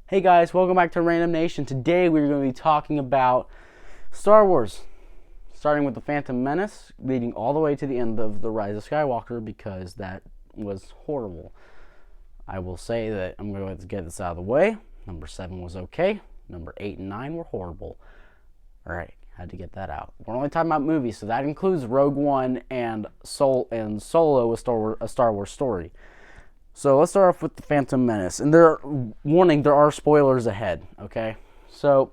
Hey guys, welcome back to Random Nation. Today we're going to be talking about Star Wars, starting with The Phantom Menace, leading all the way to the end of The Rise of Skywalker, because that was horrible. I will say that I'm going to get this out of the way. Number 7 was okay. Number 8 and 9 were horrible. Alright, had to get that out. We're only talking about movies, so that includes Rogue One and Solo, a Star Wars story. So let's start off with The Phantom Menace. And warning, there are spoilers ahead, okay? So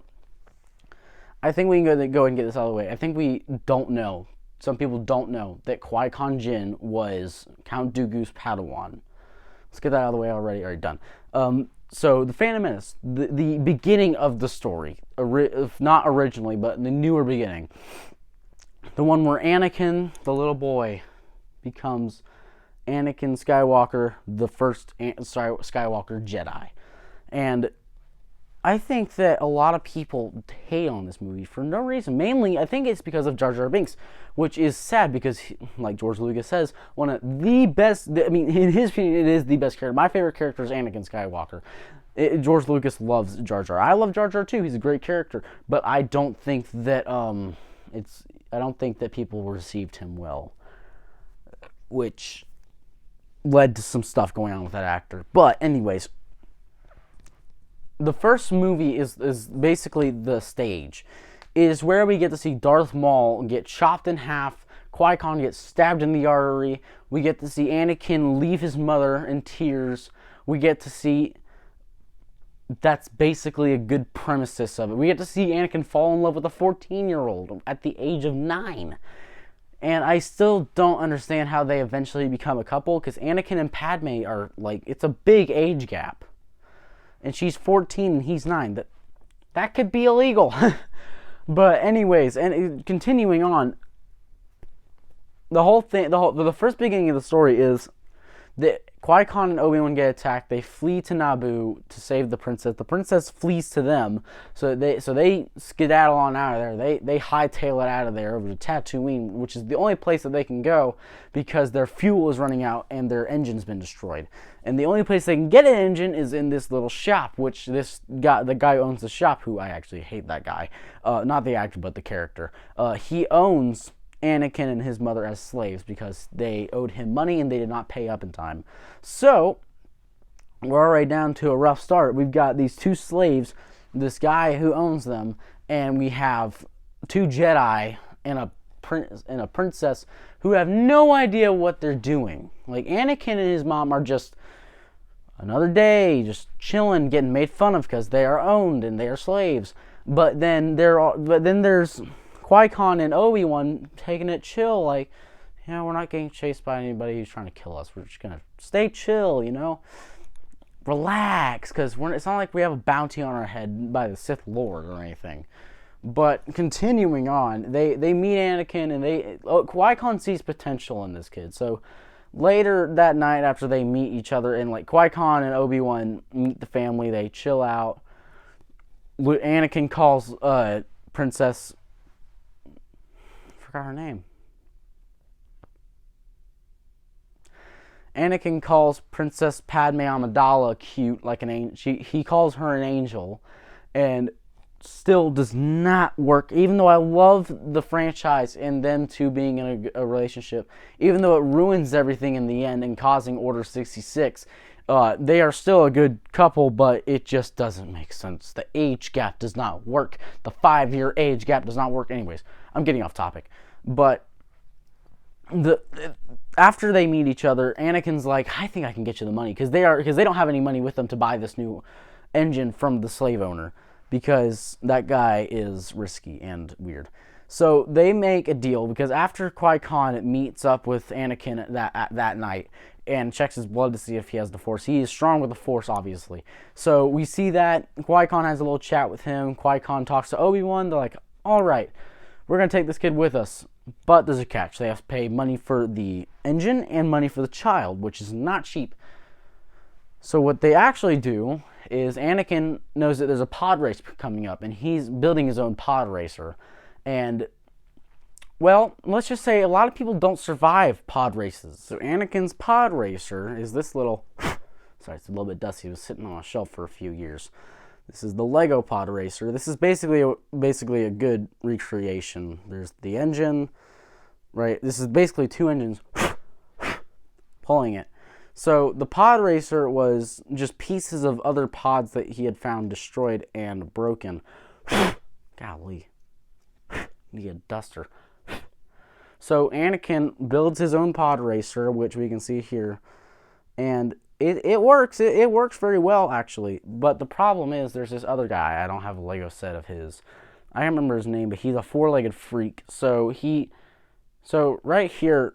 I think we can go and get this out of the way. I think we don't know, some people don't know, that Qui-Gon Jinn was Count Dooku's Padawan. Let's get that out of the way already. Alright, done. So The Phantom Menace, the beginning of the story, if not originally, but the newer beginning. The one where Anakin, the little boy, becomes Anakin Skywalker, the first Skywalker Jedi. And I think that a lot of people hate on this movie for no reason. Mainly, I think it's because of Jar Jar Binks, which is sad because, like George Lucas says, one of the best, in his opinion, it is the best character. My favorite character is Anakin Skywalker. George Lucas loves Jar Jar. I love Jar Jar too. He's a great character. But I don't think that, I don't think that people received him well. Which led to some stuff going on with that actor. But anyways, the first movie is basically the stage. It is where we get to see Darth Maul get chopped in half, Qui-Gon get stabbed in the artery, we get to see Anakin leave his mother in tears, we get to see, that's basically a good premises of it. We get to see Anakin fall in love with a 14-year-old at the age of 9. And I still don't understand how they eventually become a couple, because Anakin and Padme are, it's a big age gap. And she's 14 and he's 9. That could be illegal. But anyways, and continuing on, the first beginning of the story is that Qui-Gon and Obi-Wan get attacked. They flee to Naboo to save the princess. The princess flees to them, so they skedaddle on out of there. They hightail it out of there over to Tatooine, which is the only place that they can go because their fuel is running out and their engine's been destroyed. And the only place they can get an engine is in this little shop, which the guy who owns the shop, who I actually hate that guy, not the actor but the character. He owns Anakin and his mother as slaves because they owed him money and they did not pay up in time. So we're already down to a rough start. We've got these two slaves, this guy who owns them, and we have two Jedi and a princess who have no idea what they're doing. Like, Anakin and his mom are just another day, just chilling, getting made fun of because they are owned and they are slaves. But then there's Qui-Gon and Obi-Wan taking it chill, like, we're not getting chased by anybody who's trying to kill us. We're just going to stay chill, Relax, because it's not like we have a bounty on our head by the Sith Lord or anything. But continuing on, they meet Anakin, and Qui-Gon sees potential in this kid. So later that night, after they meet each other, and Qui-Gon and Obi-Wan meet the family, they chill out. Anakin calls Princess, forgot her name. Anakin calls Princess Padme Amidala cute, like an angel. He calls her an angel, and still does not work. Even though I love the franchise and them two being in a relationship, even though it ruins everything in the end and causing Order 66, they are still a good couple, but it just doesn't make sense. The age gap does not work. The 5-year age gap does not work. Anyways, I'm getting off topic. But after they meet each other, Anakin's like, I think I can get you the money, because they don't have any money with them to buy this new engine from the slave owner, because that guy is risky and weird. So they make a deal, because after Qui-Gon meets up with Anakin that night and checks his blood to see if he has the Force, he is strong with the Force, obviously. So we see that Qui-Gon has a little chat with him. Qui-Gon talks to Obi-Wan. They're like, all right, we're going to take this kid with us. But there's a catch. They have to pay money for the engine and money for the child, which is not cheap. So what they actually do is Anakin knows that there's a pod race coming up, and he's building his own pod racer. And, well, let's just say a lot of people don't survive pod races. So Anakin's pod racer is this little... Sorry, it's a little bit dusty. It was sitting on a shelf for a few years. This is the Lego Pod Racer. This is basically a good recreation. There's the engine, right? This is basically two engines pulling it. So the Pod Racer was just pieces of other pods that he had found destroyed and broken. Golly. Need a duster. So Anakin builds his own Pod Racer, which we can see here. And it works. It works very well, actually. But the problem is there's this other guy. I don't have a Lego set of his. I can't remember his name, but he's a four-legged freak. So right here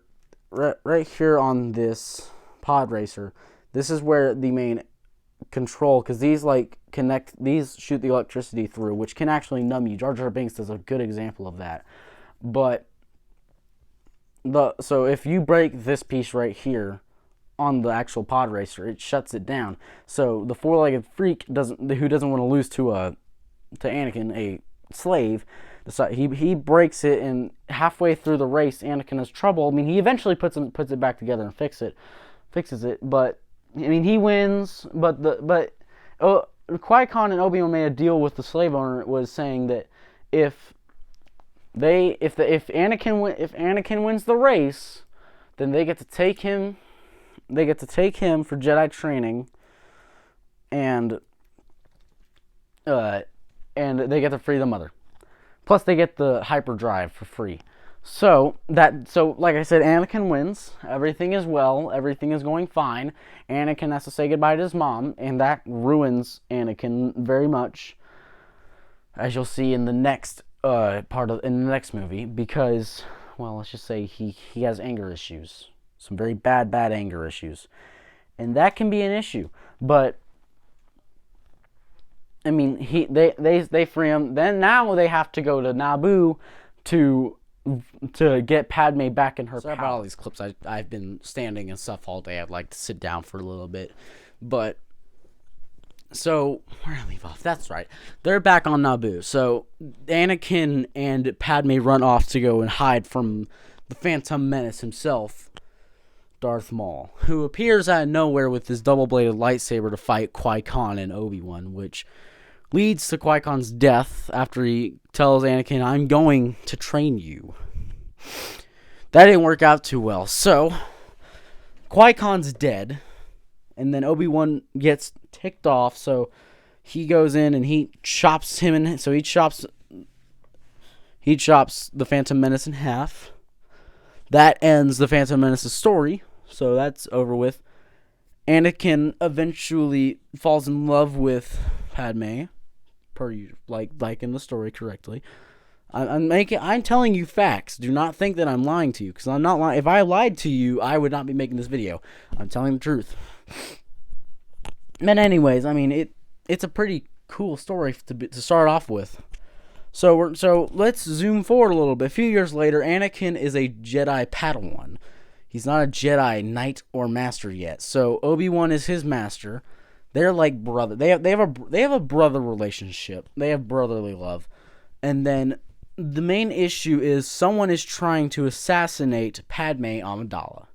on this Pod Racer, this is where the main control, because these shoot the electricity through, which can actually numb you. Jar Jar Binks is a good example of that. But so if you break this piece right here on the actual Pod Racer, it shuts it down. So the four-legged freak who doesn't want to lose to Anakin, a slave, he breaks it, and halfway through the race, Anakin has trouble. I mean, he eventually puts it back together and fixes it. But I mean, he wins. But Qui-Gon and Obi-Wan made a deal with the slave owner. It was saying that if Anakin wins the race, then they get to take him. They get to take him for Jedi training, and they get to free the mother. Plus, they get the hyperdrive for free. So like I said, Anakin wins. Everything is well. Everything is going fine. Anakin has to say goodbye to his mom, and that ruins Anakin very much, as you'll see in the next next movie. Because, well, let's just say he has anger issues, some very bad anger issues, and that can be an issue. But I mean, they free him. Then now they have to go to Naboo to get Padme back in her power. About all these clips. I've been standing and stuff all day. I'd like to sit down for a little bit. But so where did I leave off? That's right. They're back on Naboo. So Anakin and Padme run off to go and hide from the Phantom Menace himself, Darth Maul, who appears out of nowhere with his double-bladed lightsaber to fight Qui-Gon and Obi-Wan, which leads to Qui-Gon's death after he tells Anakin, "I'm going to train you." That didn't work out too well. So Qui-Gon's dead, and then Obi-Wan gets ticked off, so he goes in and he chops him in. So he chops the Phantom Menace in half. That ends the Phantom Menace's story, so that's over with. Anakin eventually falls in love with Padme, like in the story correctly. I'm telling you facts. Do not think that I'm lying to you, because I'm not lying. If I lied to you, I would not be making this video. I'm telling the truth. But anyways, I mean, it's a pretty cool story to start off with. So let's zoom forward a little bit. A few years later, Anakin is a Jedi Padawan. He's not a Jedi Knight or Master yet. So Obi-Wan is his master. They're like brother. They have a brother relationship. They have brotherly love. And then the main issue is someone is trying to assassinate Padme Amidala.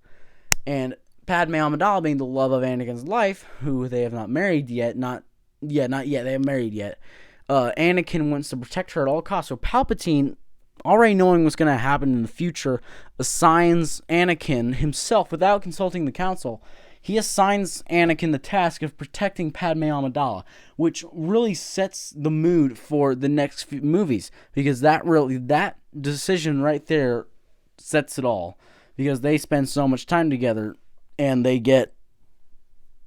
And Padme Amidala, being the love of Anakin's life, who they have not married yet, not yet, they haven't married yet. Anakin wants to protect her at all costs. So Palpatine, already knowing what's going to happen in the future, assigns Anakin himself, without consulting the council, he assigns Anakin the task of protecting Padme Amidala, which really sets the mood for the next few movies, because that decision right there sets it all, because they spend so much time together, and they get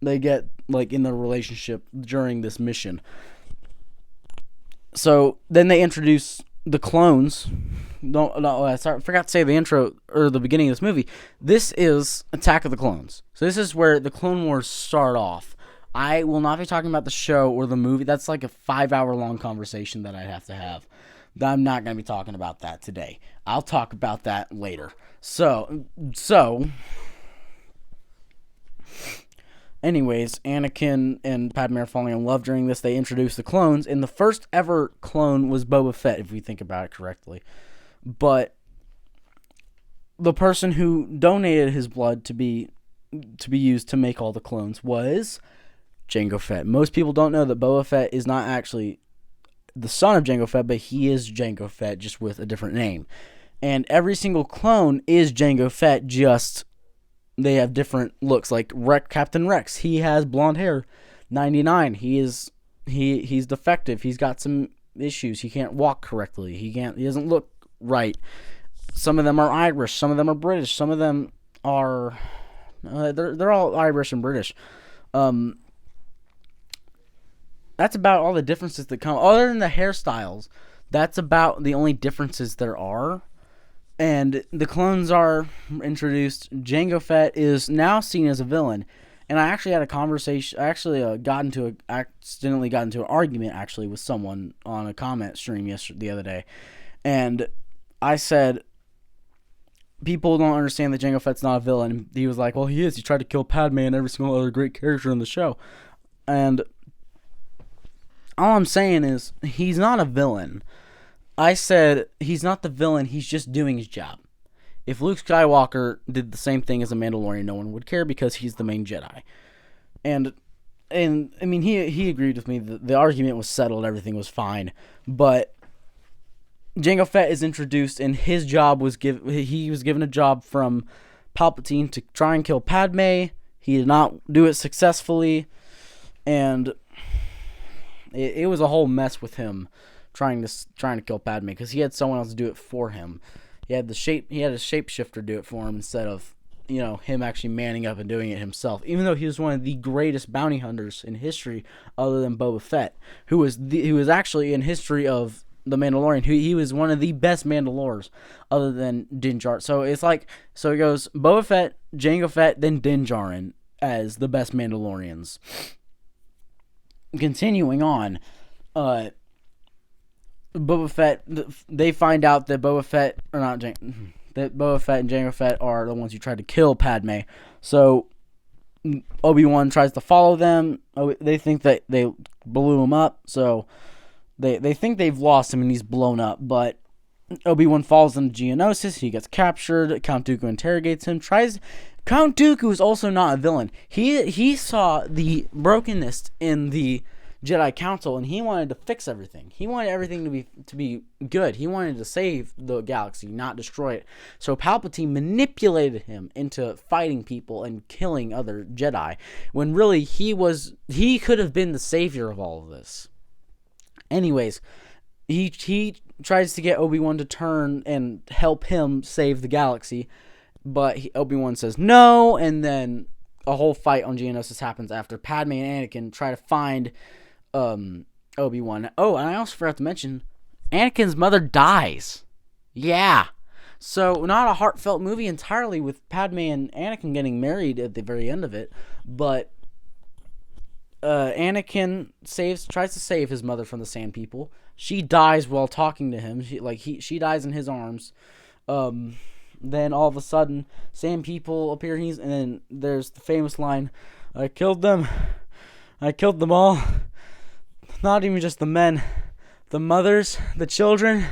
like in their relationship during this mission. So then they introduce the clones. I forgot to say the intro or the beginning of this movie. This is Attack of the Clones. So this is where the Clone Wars start off. I will not be talking about the show or the movie. That's like a 5-hour-long conversation that I'd have to have. I'm not going to be talking about that today. I'll talk about that later. So anyways, Anakin and Padme are falling in love during this. They introduce the clones, and the first ever clone was Boba Fett, if we think about it correctly. But the person who donated his blood to be used to make all the clones was Jango Fett. Most people don't know that Boba Fett is not actually the son of Jango Fett, but he is Jango Fett, just with a different name. And every single clone is Jango Fett, just they have different looks. Like Captain Rex, he has blonde hair. 99, he's defective. He's got some issues. He can't walk correctly. He doesn't look right. Some of them are Irish. Some of them are British. Some of them are they're all Irish and British. That's about all the differences that come. Other than the hairstyles, that's about the only differences there are. And the clones are introduced. Jango Fett is now seen as a villain. And I actually had a conversation. I actually accidentally got into an argument actually with someone on a comment stream the other day. And I said, people don't understand that Jango Fett's not a villain. He was like, well, he is. He tried to kill Padme and every single other great character in the show. And all I'm saying is, he's not a villain. I said, he's not the villain, he's just doing his job. If Luke Skywalker did the same thing as a Mandalorian, no one would care because he's the main Jedi. And I mean, he agreed with me. The argument was settled, everything was fine. But Jango Fett is introduced, and his job was he was given a job from Palpatine to try and kill Padme. He did not do it successfully, and it was a whole mess with him trying to kill Padme because he had someone else do it for him. He had a shapeshifter do it for him instead of him actually manning up and doing it himself. Even though he was one of the greatest bounty hunters in history, other than Boba Fett, who was actually in history of the Mandalorian. He was one of the best Mandalores, other than Din Djarin. So it's like it goes Boba Fett, Jango Fett, then Din Djarin as the best Mandalorians. Continuing on, Boba Fett. They find out that Boba Fett and Jango Fett are the ones who tried to kill Padme. So Obi-Wan tries to follow them. They think that they blew him up. So they think they've lost him and he's blown up. But Obi-Wan falls into Geonosis. He gets captured. Count Dooku interrogates him. Count Dooku is also not a villain. He saw the brokenness in the Jedi Council and he wanted to fix everything. He wanted everything to be good. He wanted to save the galaxy, not destroy it. So Palpatine manipulated him into fighting people and killing other Jedi when really he could have been the savior of all of this. Anyways, he tries to get Obi-Wan to turn and help him save the galaxy, but Obi-Wan says no, and then a whole fight on Geonosis happens after Padme and Anakin try to find Obi-Wan. Oh, and I also forgot to mention, Anakin's mother dies. Yeah. So, not a heartfelt movie entirely with Padme and Anakin getting married at the very end of it, but Anakin tries to save his mother from the Sand People. She dies while talking to him. She dies in his arms. Then all of a sudden, Sand People appear, and then there's the famous line, "I killed them. I killed them all. Not even just the men, the mothers, the children.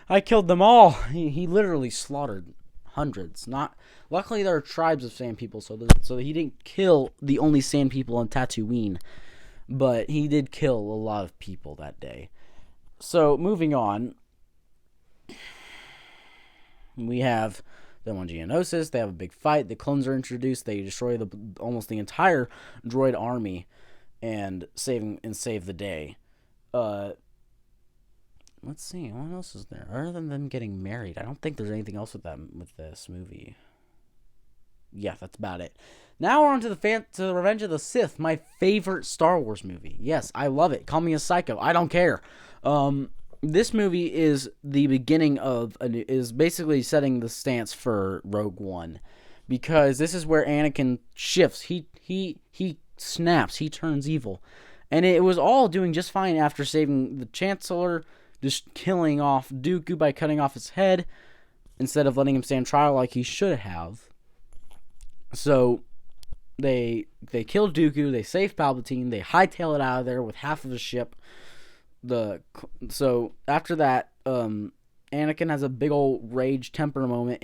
I killed them all." He literally slaughtered hundreds. Luckily, there are tribes of Sand People, so he didn't kill the only Sand People on Tatooine, but he did kill a lot of people that day. So moving on, we have them on Geonosis. They have a big fight. The clones are introduced. They destroy almost the entire droid army and save the day. Let's see, what else is there other than them getting married? I don't think there's anything else with this movie. Yeah, that's about it. Now we're on to the Revenge of the Sith, my favorite Star Wars movie. Yes, I love it. Call me a psycho. I don't care. This movie is the beginning is basically setting the stance for Rogue One, because this is where Anakin shifts. He snaps. He turns evil, and it was all doing just fine after saving the Chancellor, just killing off Dooku by cutting off his head instead of letting him stand trial like he should have. So they kill Dooku. They save Palpatine. They hightail it out of there with half of the ship. So after that, Anakin has a big old rage temper moment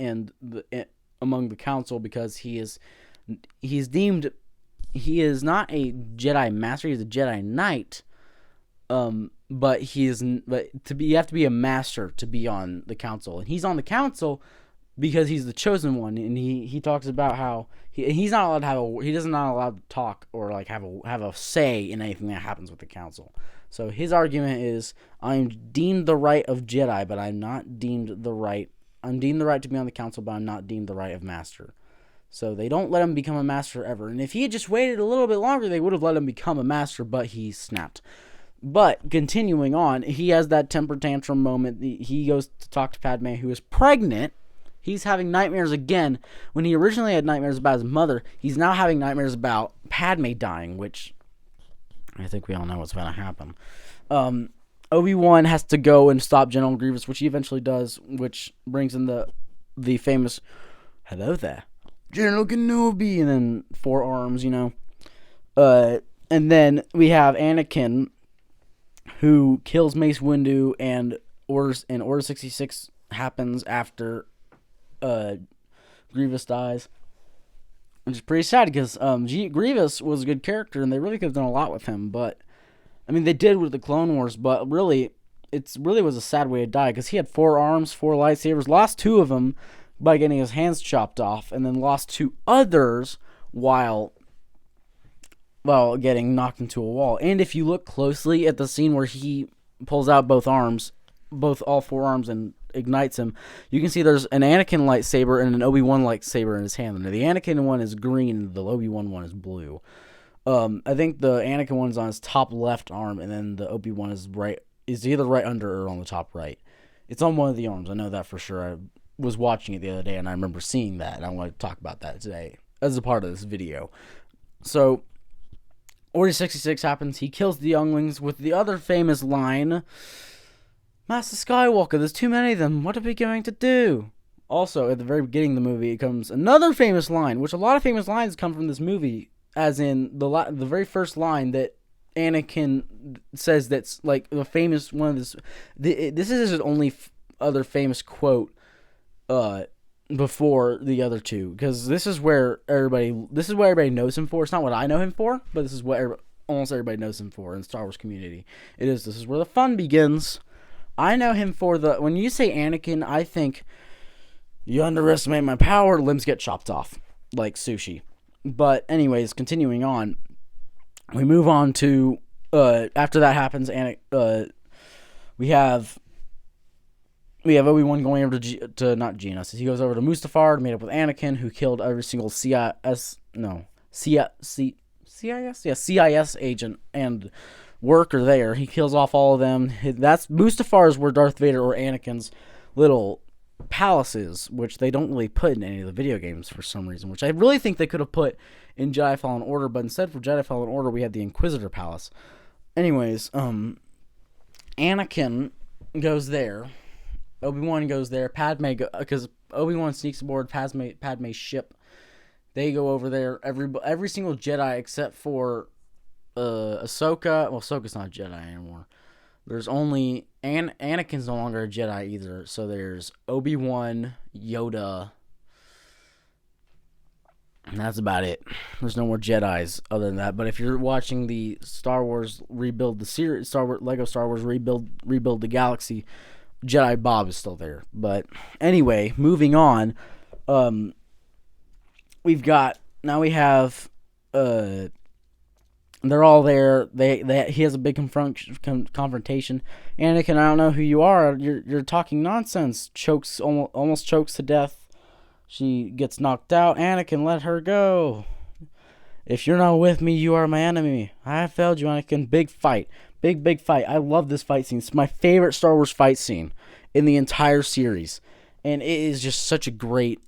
among the council because he's deemed he is not a Jedi master. He's a Jedi Knight. But you have to be a master to be on the council, and he's on the council because he's the chosen one. And he talks about how he's not allowed to not allowed to talk or like have a say in anything that happens with the council. So his argument is, I'm deemed the right of Jedi, but I'm deemed the right to be on the council, but I'm not deemed the right of master. So they don't let him become a master ever. And if he had just waited a little bit longer, they would have let him become a master, but he snapped. But continuing on, he has that temper tantrum moment. He goes to talk to Padme, who is pregnant. He's having nightmares again. When he originally had nightmares about his mother, he's now having nightmares about Padme dying, which I think we all know what's going to happen. Obi-Wan has to go and stop General Grievous, which he eventually does, which brings in the famous, "Hello there, General Kenobi," and then 4 arms, and then we have Anakin, who kills Mace Windu, and Order 66 happens after Grievous dies. Which is pretty sad because Grievous was a good character, and they really could have done a lot with him. But I mean, they did with the Clone Wars, but really, it really was a sad way to die because he had 4 arms, 4 lightsabers, lost 2 of them by getting his hands chopped off, and then lost 2 others while getting knocked into a wall. And if you look closely at the scene where he pulls out all 4 arms, and ignites him, you can see there's an Anakin lightsaber and an Obi-Wan lightsaber in his hand. And the Anakin one is green, and the Obi-Wan one is blue. I think the Anakin one is on his top left arm, and then the Obi-Wan is either right under or on the top right. It's on one of the arms. I know that for sure. I was watching it the other day, and I remember seeing that, and I want to talk about that today as a part of this video. So Order 66 happens. He kills the younglings with the other famous line, "Master Skywalker, there's too many of them. What are we going to do?" Also, at the very beginning of the movie, it comes another famous line, which a lot of famous lines come from this movie, as in the very first line that Anakin says that's like the famous one of this. This is his only other famous quote before the other two, because this is where everybody knows him for. It's not what I know him for, but this is what almost everybody knows him for in the Star Wars community. This is where the fun begins. I know him for when you say Anakin, I think you underestimate my power, limbs get chopped off like sushi. But anyways, continuing on, we move on to after that happens, we have Obi-Wan going over to not Geonosis. He goes over to Mustafar to meet up with Anakin, who killed every single CIS agent and worker there. He kills off all of them. That's Mustafar is where Darth Vader or Anakin's little palace is, which they don't really put in any of the video games for some reason, which I really think they could have put in Jedi Fallen Order, but instead for Jedi Fallen Order we had the Inquisitor Palace. Anyways, Anakin goes there. Obi-Wan goes there. Because Obi-Wan sneaks aboard Padme's ship. They go over there. Every single Jedi except for Ahsoka. Well, Ahsoka's not a Jedi anymore. There's only Anakin's no longer a Jedi either. So there's Obi-Wan, Yoda, and that's about it. There's no more Jedis other than that. But if you're watching the Star Wars rebuild the series, Lego Star Wars rebuild the galaxy, Jedi Bob is still there. But anyway, moving on. We have they're all there. He has a big confrontation. Anakin, I don't know who you are. You're talking nonsense. Almost chokes to death. She gets knocked out. Anakin, let her go. If you're not with me, you are my enemy. I have failed you, Anakin. Big fight. Big fight. I love this fight scene. It's my favorite Star Wars fight scene in the entire series. And it is just such a great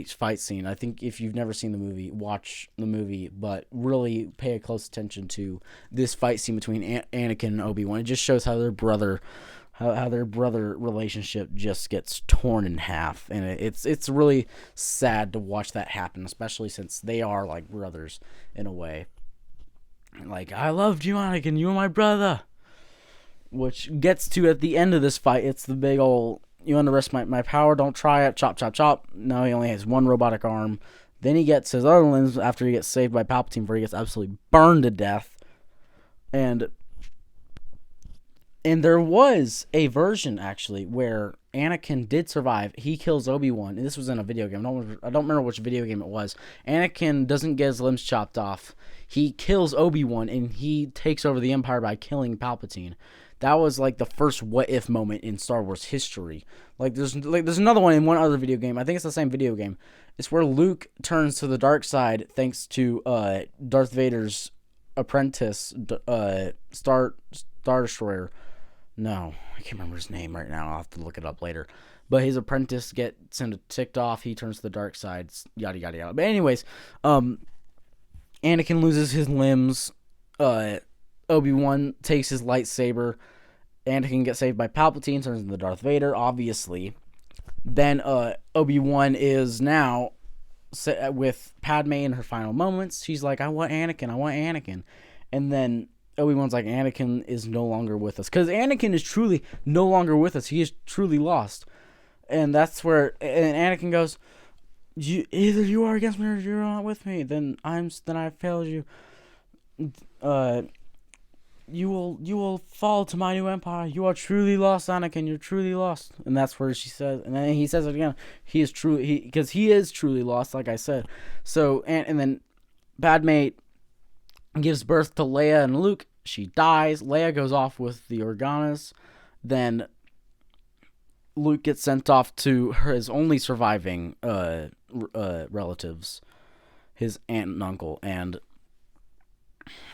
fight scene. I think if you've never seen the movie, watch the movie, but really pay close attention to this fight scene between Anakin and Obi-Wan. It just shows how their brother relationship just gets torn in half, and it's really sad to watch that happen, especially since they are like brothers in a way. Like, I loved you, Anakin, you were my brother. Which gets to, at the end of this fight, it's the big old, you underestimate my power, don't try it, chop, chop, chop. No, he only has one robotic arm. Then he gets his other limbs after he gets saved by Palpatine, where he gets absolutely burned to death. And there was a version, actually, where Anakin did survive. He kills Obi-Wan, and this was in a video game. I don't remember which video game it was. Anakin doesn't get his limbs chopped off. He kills Obi-Wan, and he takes over the Empire by killing Palpatine. That was like the first what-if moment in Star Wars history. There's another one in one other video game. I think it's the same video game. It's where Luke turns to the dark side thanks to Darth Vader's apprentice, Star Destroyer. No, I can't remember his name right now. I'll have to look it up later. But his apprentice gets him ticked off. He turns to the dark side. Yada, yada, yada. But anyways, Anakin loses his limbs. Obi-Wan takes his lightsaber. Anakin gets saved by Palpatine. Turns into Darth Vader, obviously. Then Obi-Wan is now with Padme in her final moments. She's like, I want Anakin. And then Obi-Wan's like, Anakin is no longer with us. Because Anakin is truly no longer with us. He is truly lost. And that's where, and Anakin goes, either you are against me or you're not with me. Then I failed you. You will fall to my new empire. You are truly lost, Anakin. You're truly lost. And that's where she says, and then he says it again. Because he is truly lost, like I said. So, and then Padme gives birth to Leia and Luke. She dies. Leia goes off with the Organas. Then Luke gets sent off to his only surviving relatives, his aunt and uncle, and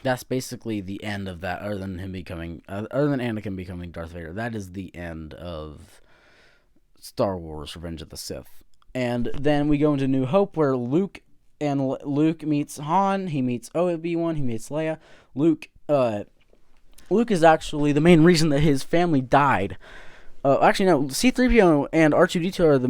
that's basically the end of that. Other than Anakin becoming Darth Vader, that is the end of Star Wars: Revenge of the Sith. And then we go into New Hope, where Luke meets Han. He meets Obi-Wan. He meets Leia. Luke is actually the main reason that his family died. Actually, no. C-3PO and R2-D2 are the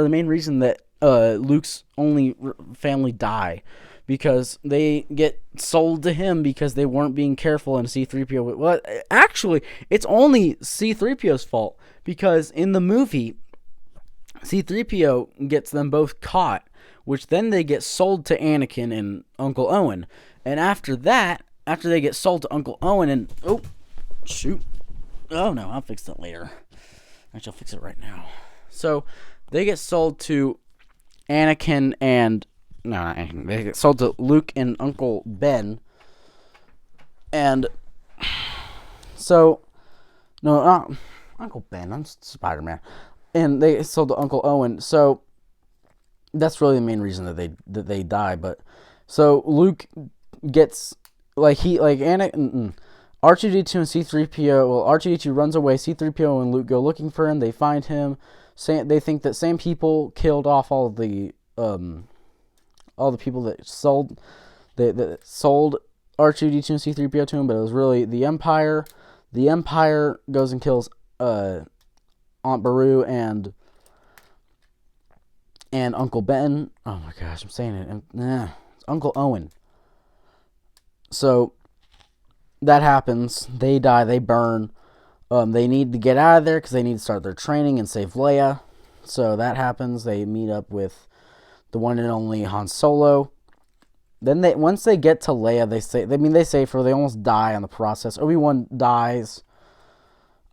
main reason that Luke's only family die, because they get sold to him because they weren't being careful, and C-3PO. Well, actually, it's only C-3PO's fault, because in the movie, C-3PO gets them both caught, which then they get sold to Anakin and Uncle Owen. And after that, after they get sold to Uncle Owen and... Oh, shoot. Oh, no, I'll fix that later. Actually, I'll fix it right now. So, they get sold to Anakin and... No, not Anakin. They get sold to Luke and Uncle Ben. And... So... No, not Uncle Ben. I'm Spider-Man. And they sold to Uncle Owen. So... That's really the main reason that they die. But... So, Luke gets... Anakin... R2-D2 and C-3PO, well, R2-D2 runs away, C-3PO and Luke go looking for him, they find him, they think that same people killed off all the people that sold R2-D2 and C-3PO to him, but it was really the Empire. The Empire goes and kills Aunt Beru and Uncle Ben. Oh my gosh, I'm saying it. It's Uncle Owen. So... that happens. They die. They burn. They need to get out of there because they need to start their training and save Leia. So that happens. They meet up with the one and only Han Solo. Then once they get to Leia, they save her. They almost die on the process. Obi-Wan dies.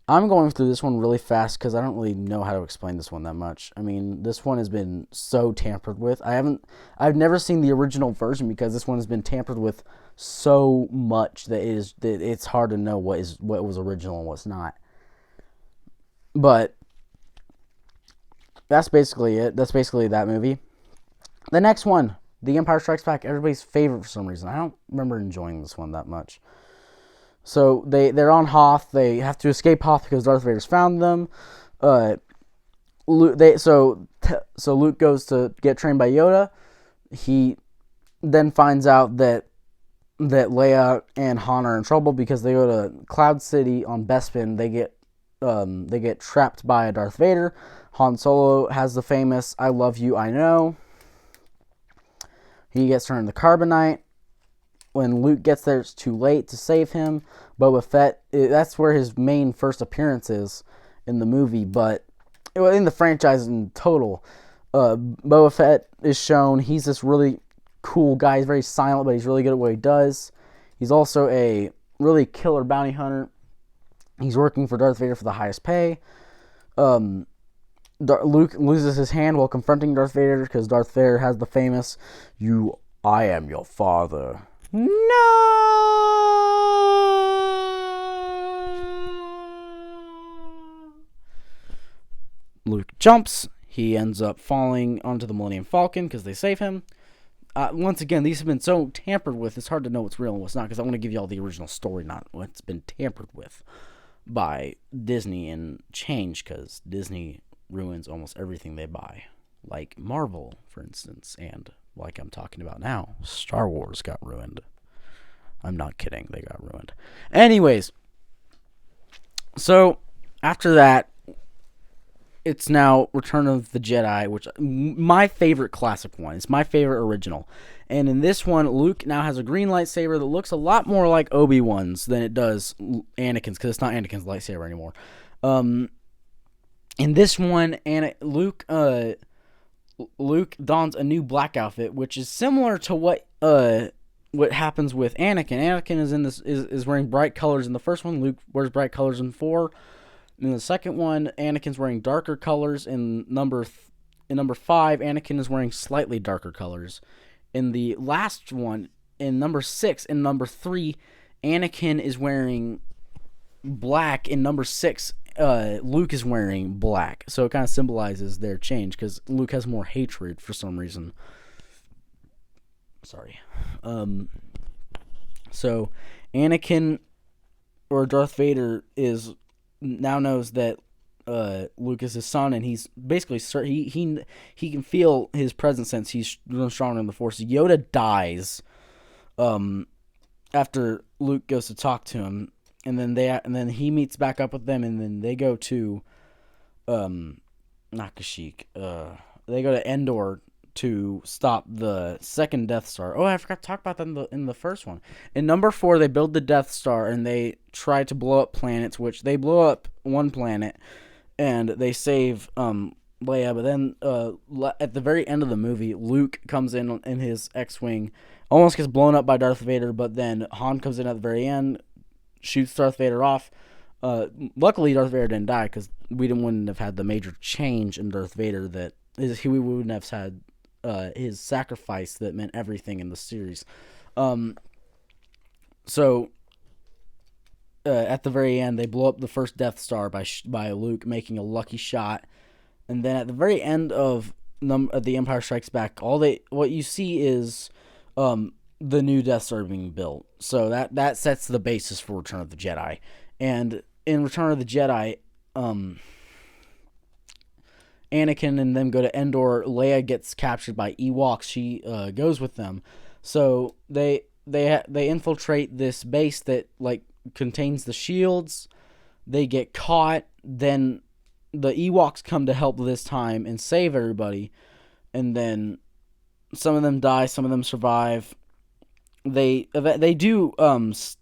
I'm going through this one really fast because I don't really know how to explain this one that much. I mean, this one has been so tampered with. I've never seen the original version because this one has been tampered with so much that it's hard to know what was original and what's not. But that's basically it. That's basically that movie. The next one, The Empire Strikes Back, everybody's favorite for some reason. I don't remember enjoying this one that much. So they're on Hoth. They have to escape Hoth because Darth Vader's found them. So Luke goes to get trained by Yoda. He then finds out that Leia and Han are in trouble because they go to Cloud City on Bespin. They get trapped by Darth Vader. Han Solo has the famous "I love you, I know." He gets turned into carbonite. When Luke gets there, it's too late to save him. Boba Fett, that's where his main first appearance is in the movie, but in the franchise in total. Boba Fett is shown. He's this really cool guy. He's very silent, but he's really good at what he does. He's also a really killer bounty hunter. He's working for Darth Vader for the highest pay. Luke loses his hand while confronting Darth Vader because Darth Vader has the famous, I am your father. No! Luke jumps. He ends up falling onto the Millennium Falcon because they save him. Once again, these have been so tampered with, it's hard to know what's real and what's not, because I want to give you all the original story, not what's been tampered with by Disney and changed, because Disney ruins almost everything they buy. Like Marvel, for instance, and like I'm talking about now, Star Wars got ruined. I'm not kidding, they got ruined. Anyways, so after that, it's now Return of the Jedi, which my favorite classic one. It's my favorite original. And in this one, Luke now has a green lightsaber that looks a lot more like Obi-Wan's than it does Anakin's, because it's not Anakin's lightsaber anymore. In this one, Luke dons a new black outfit, which is similar to what happens with Anakin. Anakin is wearing bright colors in the first one. Luke wears bright colors in 4. In the second one, Anakin's wearing darker colors. In number 5, Anakin is wearing slightly darker colors. In the last one, in number 6 and number 3, Anakin is wearing black. In number 6, Luke is wearing black. So it kind of symbolizes their change, because Luke has more hatred for some reason. Sorry. So Anakin, or Darth Vader, now knows that Luke is his son, and he's basically he can feel his presence since he's grown stronger in the Force. Yoda dies after Luke goes to talk to him, and then he meets back up with them, and then they go to not Kashyyyk. They go to Endor to stop the second Death Star. Oh, I forgot to talk about that in the first one. In number 4, they build the Death Star, and they try to blow up planets, which they blow up one planet, and they save Leia. But then at the very end of the movie, Luke comes in his X-Wing, almost gets blown up by Darth Vader, but then Han comes in at the very end, shoots Darth Vader off. Luckily, Darth Vader didn't die, because we wouldn't have had the major change in Darth Vader that we wouldn't have had his sacrifice that meant everything in the series. So at the very end, they blow up the first Death Star by Luke making a lucky shot, and then at the very end of The Empire Strikes Back, what you see is the new Death Star being built. So that sets the basis for Return of the Jedi. And in Return of the Jedi, Anakin and them go to Endor. Leia gets captured by Ewoks. She goes with them. So they infiltrate this base that contains the shields. They get caught. Then the Ewoks come to help this time and save everybody. And then some of them die. Some of them survive. They do shut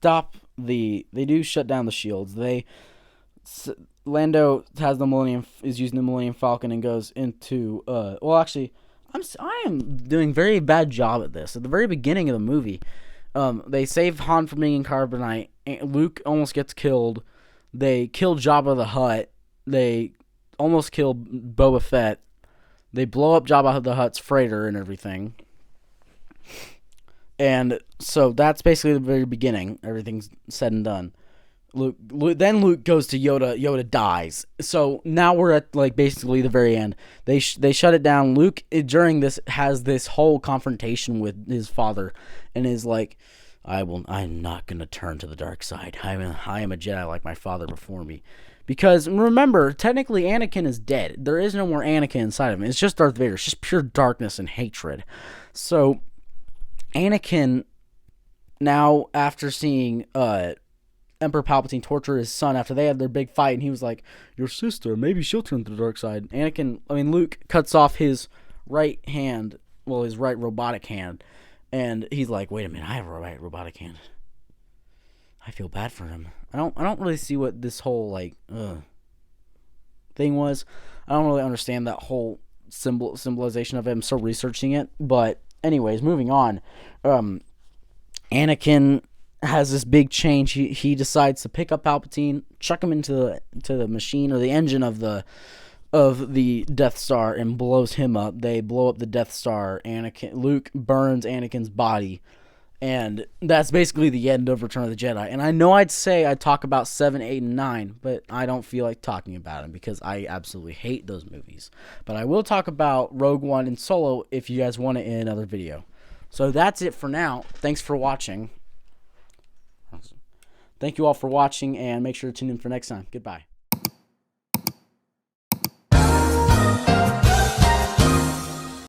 down the shields. Lando is using the Millennium Falcon and goes into I am doing a very bad job at this. At the very beginning of the movie, they save Han from being in carbonite. Luke almost gets killed. They kill Jabba the Hutt. They almost kill Boba Fett. They blow up Jabba the Hutt's freighter and everything. And so that's basically the very beginning. Everything's said and done. Then Luke goes to Yoda. Yoda dies. So now we're at basically the very end. They shut it down. Luke during this has this whole confrontation with his father, and is like, I'm not gonna turn to the dark side. I am a Jedi like my father before me. Because remember, technically Anakin is dead. There is no more Anakin inside of him. It's just Darth Vader. It's just pure darkness and hatred. So Anakin, now after seeing Emperor Palpatine torture his son after they had their big fight, and he was like, your sister, maybe she'll turn to the dark side. Luke cuts off his right hand, his right robotic hand, and he's like, wait a minute, I have a right robotic hand. I feel bad for him. I don't really see what this whole thing was. I don't really understand that whole symbolization of it. I'm still researching it, but anyways, moving on. Anakin has this big change. He decides to pick up Palpatine, chuck him into the machine or the engine of the Death Star, and blows him up. They blow up the Death Star. Luke burns Anakin's body, and that's basically the end of Return of the Jedi. And I know I'd talk about 7, 8, and 9, but I don't feel like talking about them because I absolutely hate those movies. But I will talk about Rogue One and Solo if you guys want it in another video. So that's it for now. Thanks for watching. Thank you all for watching, and make sure to tune in for next time. Goodbye.